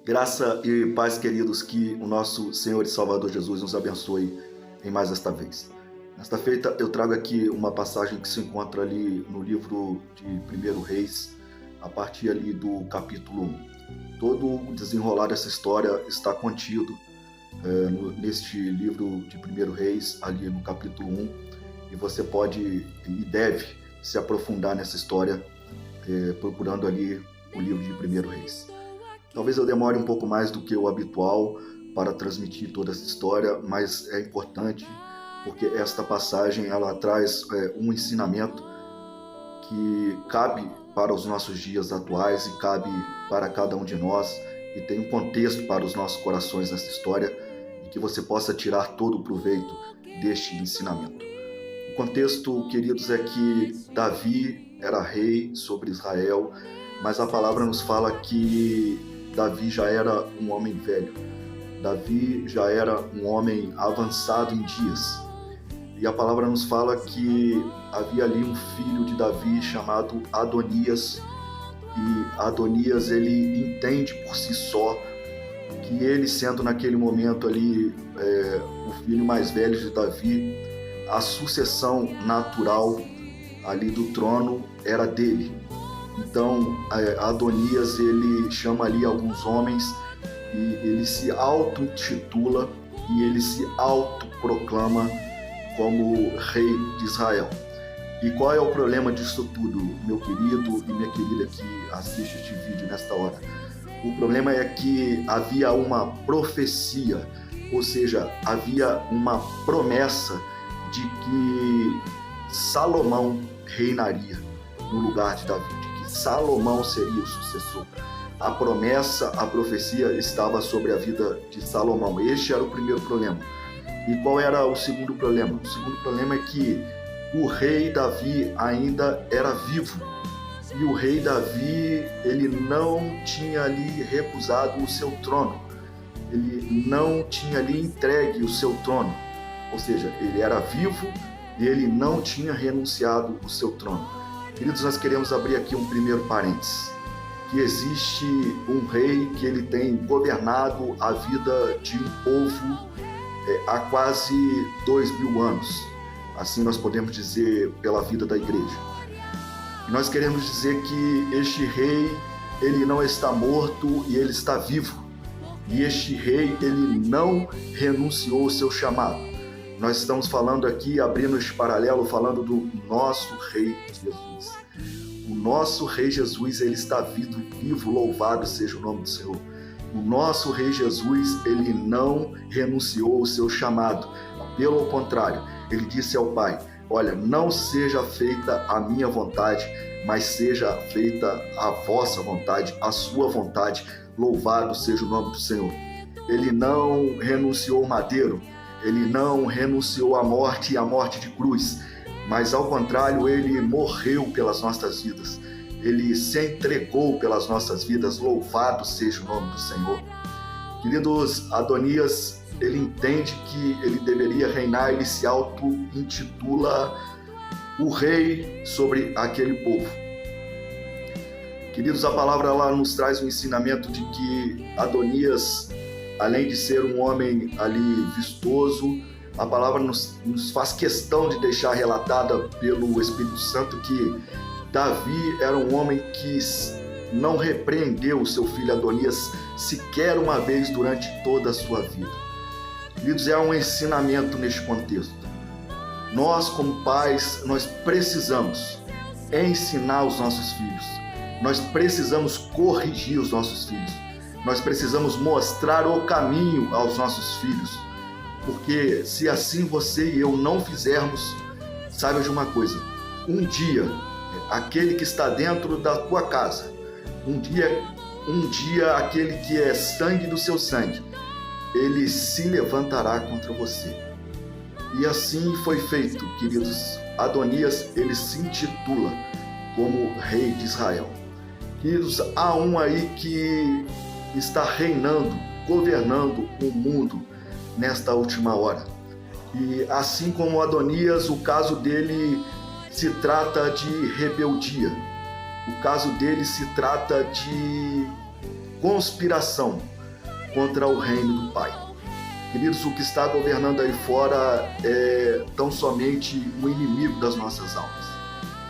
Graça e paz, queridos, que o nosso Senhor e Salvador Jesus nos abençoe em mais esta vez. Nesta feita eu trago aqui uma passagem que se encontra ali no livro de 1 Reis, a partir ali do capítulo 1. Todo o desenrolar dessa história está contido neste livro de 1 Reis, ali no capítulo 1, e você pode e deve se aprofundar nessa história procurando ali o livro de 1 Reis. Talvez eu demore um pouco mais do que o habitual para transmitir toda essa história, mas é importante porque esta passagem ela traz um ensinamento que cabe para os nossos dias atuais e cabe para cada um de nós e tem um contexto para os nossos corações nessa história e que você possa tirar todo o proveito deste ensinamento. O contexto, queridos, é que Davi era rei sobre Israel, mas a palavra nos fala que Davi já era um homem velho. Davi já era um homem avançado em dias. E a palavra nos fala que havia ali um filho de Davi chamado Adonias. E Adonias, ele entende por si só que ele, sendo naquele momento ali o filho mais velho de Davi, a sucessão natural ali do trono era dele. Então, Adonias, ele chama ali alguns homens e ele se auto-intitula e ele se autoproclama como rei de Israel. E qual é o problema disso tudo, meu querido e minha querida que assiste este vídeo nesta hora? O problema é que havia uma profecia, ou seja, havia uma promessa de que Salomão reinaria no lugar de Davi. Salomão seria o sucessor. A promessa, a profecia estava sobre a vida de Salomão. Este era o primeiro problema. E qual era o segundo problema? O segundo problema é que o rei Davi ainda era vivo. E o rei Davi, ele não tinha ali recusado o seu trono. Ele não tinha ali entregue o seu trono. Ou seja, ele era vivo e ele não tinha renunciado o seu trono. Queridos, nós queremos abrir aqui um primeiro parênteses, que existe um rei que ele tem governado a vida de um povo há quase 2000 anos, assim nós podemos dizer pela vida da igreja. E nós queremos dizer que este rei, ele não está morto e ele está vivo, e este rei, ele não renunciou ao seu chamado. Nós estamos falando aqui, abrindo este paralelo, falando do nosso Rei Jesus. O nosso Rei Jesus, ele está vivo, louvado seja o nome do Senhor. O nosso Rei Jesus, ele não renunciou ao seu chamado. Pelo contrário, ele disse ao Pai, olha, não seja feita a minha vontade, mas seja feita a vossa vontade, a sua vontade. Louvado seja o nome do Senhor. Ele não renunciou ao madeiro, ele não renunciou à morte e à morte de cruz, mas ao contrário, ele morreu pelas nossas vidas. Ele se entregou pelas nossas vidas. Louvado seja o nome do Senhor. Queridos, Adonias, ele entende que ele deveria reinar, ele se auto-intitula o rei sobre aquele povo. Queridos, a palavra lá nos traz um ensinamento de que Adonias, além de ser um homem ali vistoso, a palavra nos faz questão de deixar relatada pelo Espírito Santo que Davi era um homem que não repreendeu o seu filho Adonias sequer uma vez durante toda a sua vida. Queridos, é um ensinamento neste contexto. Nós, como pais, nós precisamos ensinar os nossos filhos. Nós precisamos corrigir os nossos filhos. Nós precisamos mostrar o caminho aos nossos filhos, porque se assim você e eu não fizermos, saiba de uma coisa, um dia, aquele que está dentro da tua casa, um dia aquele que é sangue do seu sangue, ele se levantará contra você. E assim foi feito, queridos. Adonias, ele se intitula como rei de Israel. Queridos, há um aí que está reinando, governando o mundo nesta última hora. E assim como Adonias, o caso dele se trata de rebeldia. O caso dele se trata de conspiração. contra o reino do Pai. Queridos, o que está governando aí fora é tão somente um inimigo das nossas almas.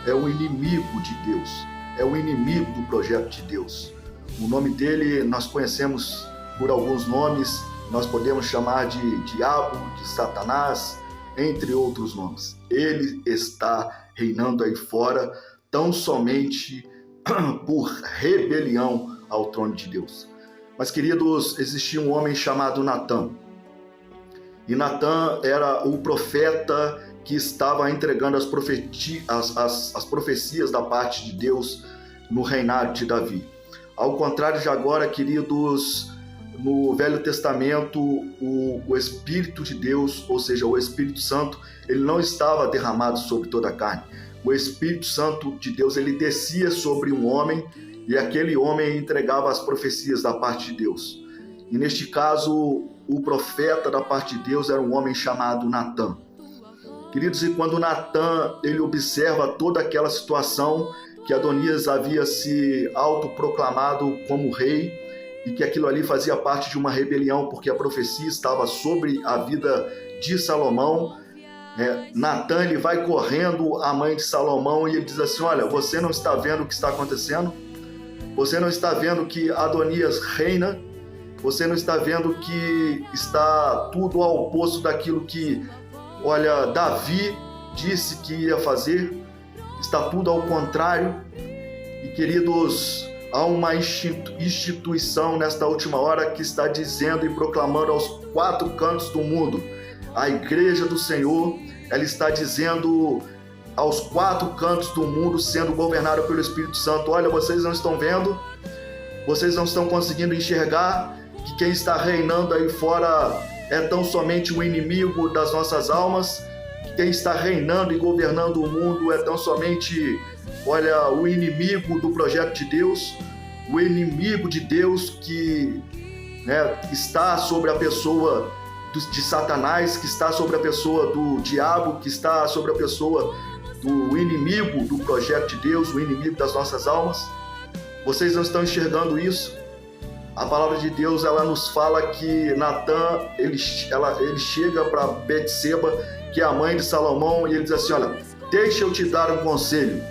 É um inimigo de Deus, é um inimigo do projeto de Deus. O nome dele nós conhecemos por alguns nomes, nós podemos chamar de diabo, de Satanás, entre outros nomes. Ele está reinando aí fora tão somente por rebelião ao trono de Deus. Mas, queridos, existia um homem chamado Natã. E Natã era o profeta que estava entregando as profecias da parte de Deus no reinado de Davi. Ao contrário de agora, queridos, no Velho Testamento, o Espírito de Deus, ou seja, o Espírito Santo, ele não estava derramado sobre toda a carne. O Espírito Santo de Deus, ele descia sobre um homem e aquele homem entregava as profecias da parte de Deus. E neste caso, o profeta da parte de Deus era um homem chamado Natã. Queridos, e quando Natã ele observa toda aquela situação que Adonias havia se autoproclamado como rei e que aquilo ali fazia parte de uma rebelião, porque a profecia estava sobre a vida de Salomão, Natã ele vai correndo à mãe de Salomão e ele diz assim: olha, você não está vendo o que está acontecendo? Você não está vendo que Adonias reina? Você não está vendo que está tudo ao oposto daquilo que, olha, Davi disse que ia fazer? Está tudo ao contrário. E, queridos, há uma instituição nesta última hora que está dizendo e proclamando aos 4 cantos do mundo. A igreja do Senhor, ela está dizendo aos 4 cantos do mundo, sendo governada pelo Espírito Santo: olha, vocês não estão vendo? Vocês não estão conseguindo enxergar que quem está reinando aí fora é tão somente o inimigo das nossas almas? Quem está reinando e governando o mundo é tão somente, olha, o inimigo do projeto de Deus, o inimigo de Deus que está sobre a pessoa de Satanás, que está sobre a pessoa do diabo, que está sobre a pessoa do inimigo do projeto de Deus, o inimigo das nossas almas. Vocês não estão enxergando isso? A palavra de Deus, ela nos fala que Natã, ele chega para Betseba, que é a mãe de Salomão, e ele diz assim: olha, deixa eu te dar um conselho.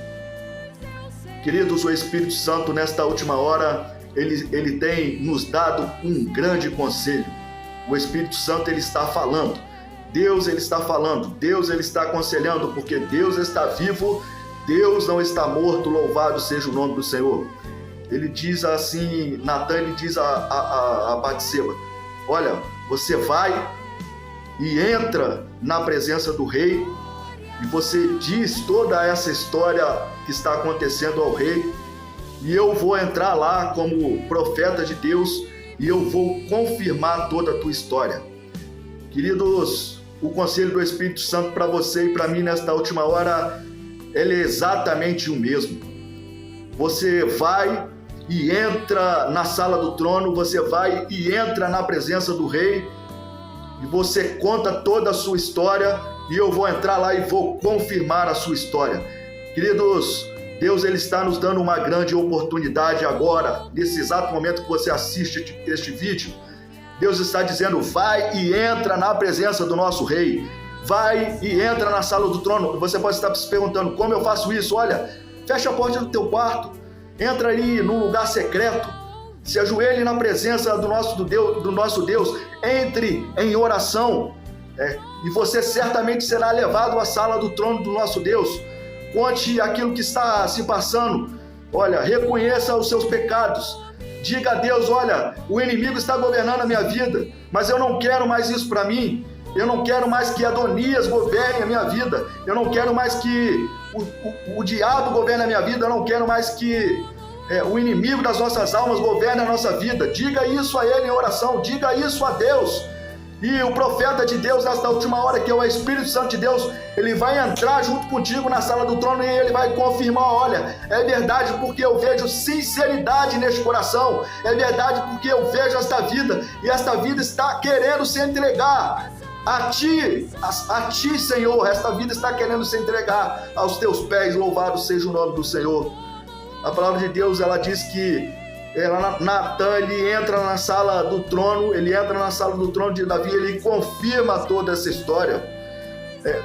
Queridos, o Espírito Santo, nesta última hora, ele tem nos dado um grande conselho. O Espírito Santo, ele está falando. Deus, ele está falando. Deus, ele está aconselhando, porque Deus está vivo, Deus não está morto, louvado seja o nome do Senhor. Ele diz assim, Natã, ele diz a Betseba: olha, você vai e entra na presença do rei e você diz toda essa história que está acontecendo ao rei, e eu vou entrar lá como profeta de Deus e eu vou confirmar toda a tua história. Queridos, o conselho do Espírito Santo para você e para mim nesta última hora, ele é exatamente o mesmo. Você vai e entra na sala do trono, você vai e entra na presença do rei, e você conta toda a sua história, e eu vou entrar lá e vou confirmar a sua história. Queridos, Deus, ele está nos dando uma grande oportunidade agora, nesse exato momento que você assiste este vídeo. Deus está dizendo: vai e entra na presença do nosso rei, vai e entra na sala do trono. Você pode estar se perguntando: como eu faço isso? Olha, fecha a porta do teu quarto, entra ali num lugar secreto, se ajoelhe na presença do nosso Deus, entre em oração, e você certamente será levado à sala do trono do nosso Deus. Conte aquilo que está se passando, olha, reconheça os seus pecados, diga a Deus: olha, o inimigo está governando a minha vida, mas eu não quero mais isso para mim. Eu não quero mais que Adonias governe a minha vida, eu não quero mais que o diabo governe a minha vida, eu não quero mais que o inimigo das nossas almas governe a nossa vida. Diga isso a ele em oração, diga isso a Deus. E o profeta de Deus, nesta última hora, que é o Espírito Santo de Deus, ele vai entrar junto contigo na sala do trono e ele vai confirmar: olha, é verdade porque eu vejo sinceridade neste coração, é verdade porque eu vejo esta vida, e esta vida está querendo se entregar a ti, Senhor. Esta vida está querendo se entregar aos teus pés, louvado seja o nome do Senhor. A palavra de Deus, ela diz que Natan, ele entra na sala do trono, de Davi, ele confirma toda essa história.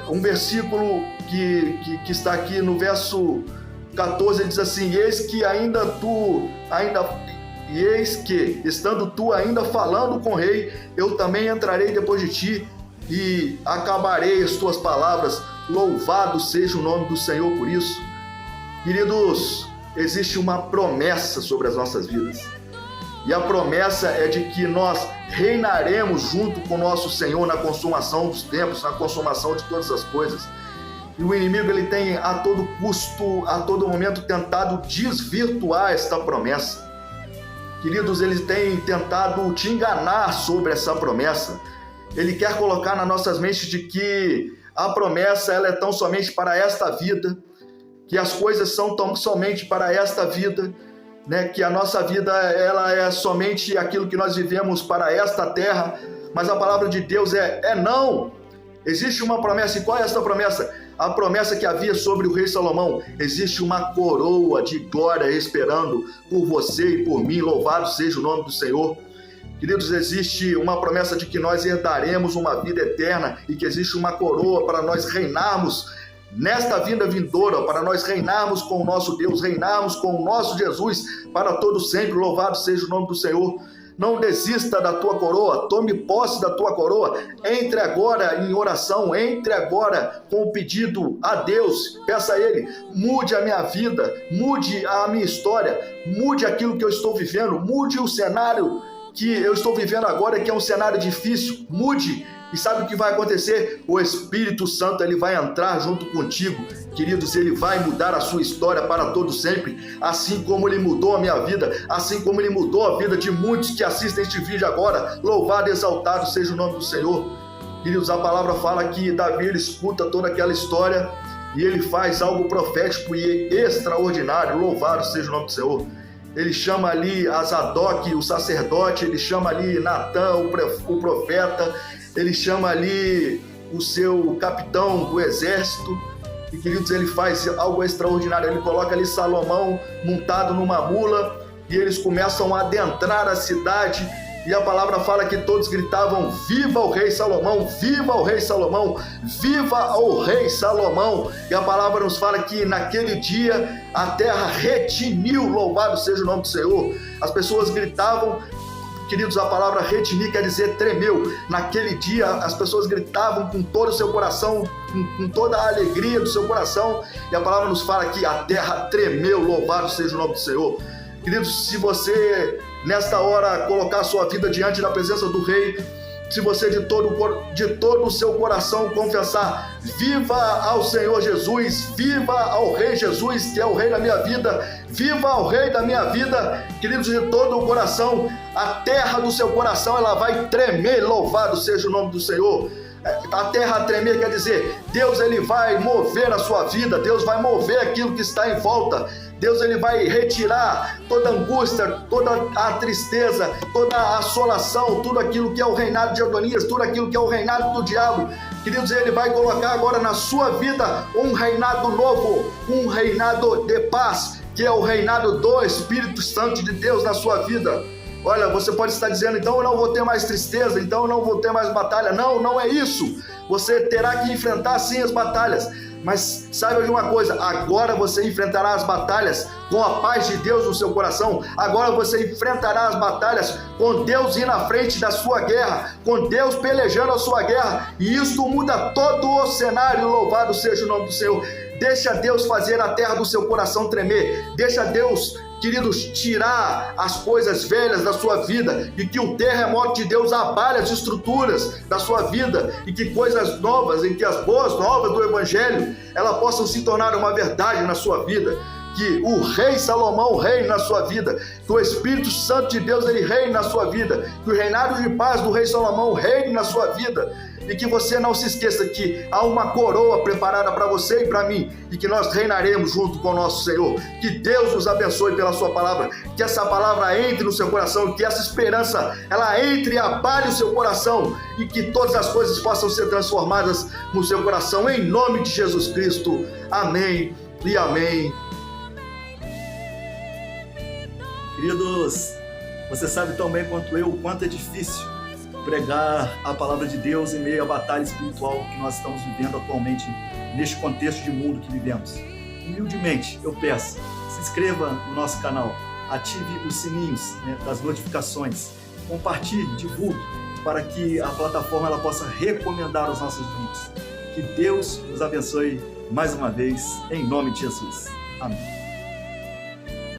Um versículo que está aqui no verso 14, ele diz assim: eis que, estando tu ainda falando com o rei, eu também entrarei depois de ti e acabarei as tuas palavras. Louvado seja o nome do Senhor por isso. Queridos, existe uma promessa sobre as nossas vidas. E a promessa é de que nós reinaremos junto com o nosso Senhor na consumação dos tempos, na consumação de todas as coisas. E o inimigo, ele tem a todo custo, a todo momento, tentado desvirtuar esta promessa. Queridos, ele tem tentado te enganar sobre essa promessa. Ele quer colocar nas nossas mentes de que a promessa, ela é tão somente para esta vida, que as coisas são tão somente para esta vida, né? Que a nossa vida, ela é somente aquilo que nós vivemos para esta terra. Mas a palavra de Deus é não. Existe uma promessa. E qual é esta promessa? A promessa que havia sobre o rei Salomão. Existe uma coroa de glória esperando por você e por mim. Louvado seja o nome do Senhor. Queridos, existe uma promessa de que nós herdaremos uma vida eterna e que existe uma coroa para nós reinarmos nesta vida vindoura, para nós reinarmos com o nosso Deus, reinarmos com o nosso Jesus para todo sempre. Louvado seja o nome do Senhor. Não desista da tua coroa, tome posse da tua coroa. Entre agora em oração, entre agora com o pedido a Deus. Peça a Ele: mude a minha vida, mude a minha história, mude aquilo que eu estou vivendo, mude o cenário que eu estou vivendo agora, que é um cenário difícil. Mude. E sabe o que vai acontecer? O Espírito Santo, ele vai entrar junto contigo. Queridos, ele vai mudar a sua história para todo sempre, assim como ele mudou a minha vida, assim como ele mudou a vida de muitos que assistem este vídeo agora. Louvado e exaltado seja o nome do Senhor. Queridos, a palavra fala que Davi, ele escuta toda aquela história e ele faz algo profético e extraordinário. Louvado seja o nome do Senhor. Ele chama ali a Zadok, o sacerdote, ele chama ali Natan, o profeta, ele chama ali o seu capitão do exército. E, queridos, ele faz algo extraordinário. Ele coloca ali Salomão montado numa mula e eles começam a adentrar a cidade. E a palavra fala que todos gritavam: viva o rei Salomão, viva o rei Salomão, viva o rei Salomão. E a palavra nos fala que naquele dia a terra retiniu. Louvado seja o nome do Senhor. As pessoas gritavam. Queridos, a palavra retinir quer dizer tremeu. Naquele dia as pessoas gritavam com todo o seu coração, com toda a alegria do seu coração. E a palavra nos fala que a terra tremeu. Louvado seja o nome do Senhor. Queridos, se você nesta hora colocar a sua vida diante da presença do rei, se você de todo o seu coração confessar: viva ao Senhor Jesus, viva ao Rei Jesus, que é o Rei da minha vida, viva ao Rei da minha vida, queridos, de todo o coração, a terra do seu coração, ela vai tremer. Louvado seja o nome do Senhor. A terra tremer quer dizer, Deus, ele vai mover a sua vida, Deus vai mover aquilo que está em volta. Deus, ele vai retirar toda a angústia, toda a tristeza, toda a assolação, tudo aquilo que é o reinado de Adonias, tudo aquilo que é o reinado do diabo. Queridos, ele vai colocar agora na sua vida um reinado novo, um reinado de paz, que é o reinado do Espírito Santo de Deus na sua vida. Olha, você pode estar dizendo: então eu não vou ter mais tristeza, então eu não vou ter mais batalha. Não, não é isso. Você terá que enfrentar sim as batalhas. Mas saiba de uma coisa: agora você enfrentará as batalhas com a paz de Deus no seu coração. Agora você enfrentará as batalhas com Deus indo na frente da sua guerra, com Deus pelejando a sua guerra. E isso muda todo o cenário. Louvado seja o nome do Senhor. Deixa Deus fazer a terra do seu coração tremer. Deixa Deus, queridos, tirar as coisas velhas da sua vida e que o terremoto de Deus abale as estruturas da sua vida e que coisas novas, em que as boas novas do Evangelho, elas possam se tornar uma verdade na sua vida. Que o rei Salomão reine na sua vida, que o Espírito Santo de Deus, ele reine na sua vida, que o reinado de paz do rei Salomão reine na sua vida. E que você não se esqueça que há uma coroa preparada para você e para mim, e que nós reinaremos junto com o nosso Senhor. Que Deus nos abençoe pela sua palavra, que essa palavra entre no seu coração, que essa esperança, ela entre e abale o seu coração, e que todas as coisas possam ser transformadas no seu coração, em nome de Jesus Cristo. Amém e amém. Queridos, você sabe tão bem quanto eu o quanto é difícil pregar a palavra de Deus em meio à batalha espiritual que nós estamos vivendo atualmente neste contexto de mundo que vivemos. Humildemente, eu peço, se inscreva no nosso canal, ative os sininhos, das notificações, compartilhe, divulgue, para que a plataforma ela possa recomendar os nossos vídeos. Que Deus nos abençoe mais uma vez, em nome de Jesus. Amém.